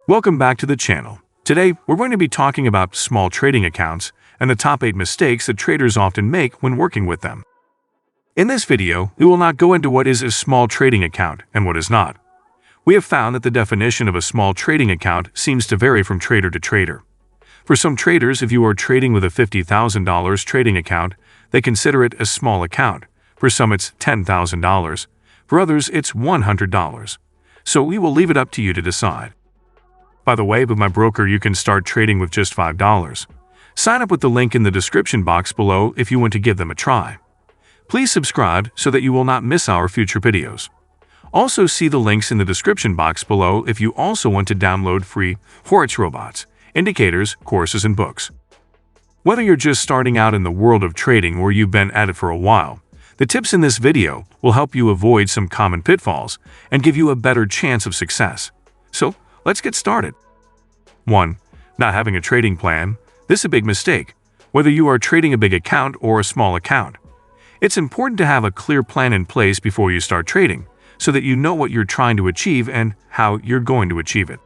Welcome back to the channel. Today, we're going to be talking about small trading accounts and the top 8 mistakes that traders often make when working with them. In this video, we will not go into what is a small trading account and what is not. We have found that the definition of a small trading account seems to vary from trader to trader. For some traders, if you are trading with a $50,000 trading account, they consider it a small account. For some, it's $10,000. For others, it's $100. So we will leave it up to you to decide. By the way, with my broker, you can start trading with just $5. Sign up with the link in the description box below if you want to give them a try. Please subscribe so that you will not miss our future videos. Also see the links in the description box below if you also want to download free FOREX robots, indicators, courses, and books. Whether you're just starting out in the world of trading or you've been at it for a while, the tips in this video will help you avoid some common pitfalls and give you a better chance of success. So, let's get started. 1. Not having a trading plan. This is a big mistake, whether you are trading a big account or a small account. It's important to have a clear plan in place before you start trading, so that you know what you're trying to achieve and how you're going to achieve it.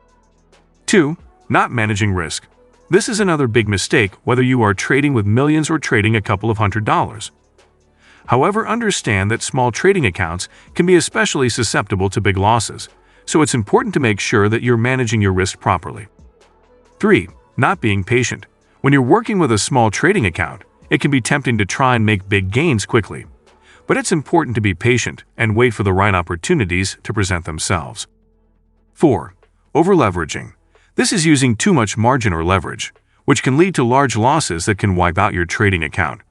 2. Not managing risk. This is another big mistake, whether you are trading with millions or trading a couple of $100s. However, understand that small trading accounts can be especially susceptible to big losses, so it's important to make sure that you're managing your risk properly. 3. Not being patient. When you're working with a small trading account, it can be tempting to try and make big gains quickly. But it's important to be patient and wait for the right opportunities to present themselves. 4. Over-leveraging. This is using too much margin or leverage, which can lead to large losses that can wipe out your trading account.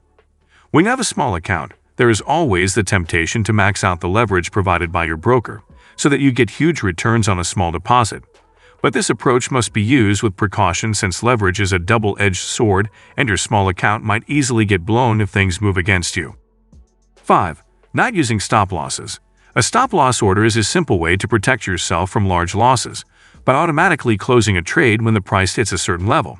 When you have a small account, there is always the temptation to max out the leverage provided by your broker, so that you get huge returns on a small deposit. But this approach must be used with precaution since leverage is a double-edged sword and your small account might easily get blown if things move against you. 5. Not using stop losses. A stop-loss order is a simple way to protect yourself from large losses by automatically closing a trade when the price hits a certain level.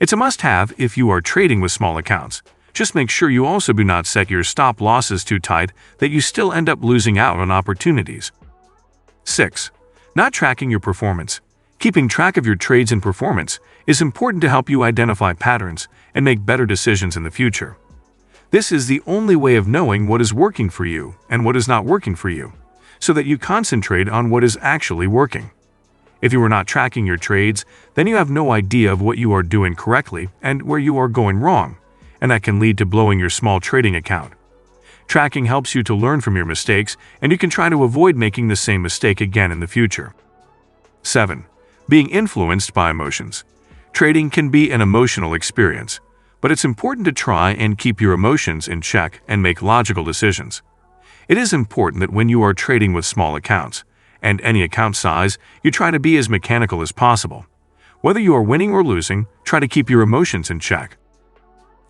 It's a must-have if you are trading with small accounts. Just make sure you also do not set your stop losses too tight that you still end up losing out on opportunities. 6. Not tracking your performance. Keeping track of your trades and performance is important to help you identify patterns and make better decisions in the future. This is the only way of knowing what is working for you and what is not working for you, so that you concentrate on what is actually working. If you are not tracking your trades, then you have no idea of what you are doing correctly and where you are going wrong, and that can lead to blowing your small trading account. Tracking helps you to learn from your mistakes, and you can try to avoid making the same mistake again in the future. 7. Being influenced by emotions. Trading can be an emotional experience, but it's important to try and keep your emotions in check and make logical decisions. It is important that when you are trading with small accounts, and any account size, you try to be as mechanical as possible. Whether you are winning or losing, try to keep your emotions in check.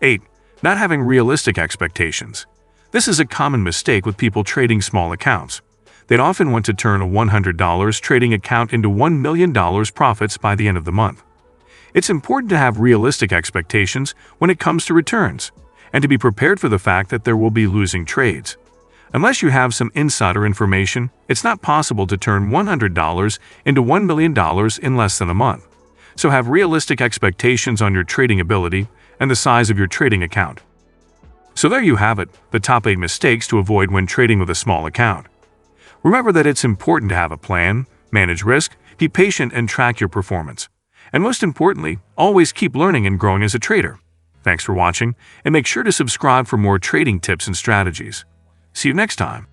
8. Not having realistic expectations. This is a common mistake with people trading small accounts. They'd often want to turn a $100 trading account into $1 million profits by the end of the month. It's important to have realistic expectations when it comes to returns, and to be prepared for the fact that there will be losing trades. Unless you have some insider information, it's not possible to turn $100 into $1 million in less than a month. So have realistic expectations on your trading ability and the size of your trading account. So there you have it, the top 8 mistakes to avoid when trading with a small account. Remember that it's important to have a plan, manage risk, be patient, and track your performance. And most importantly, always keep learning and growing as a trader. Thanks for watching, and make sure to subscribe for more trading tips and strategies. See you next time.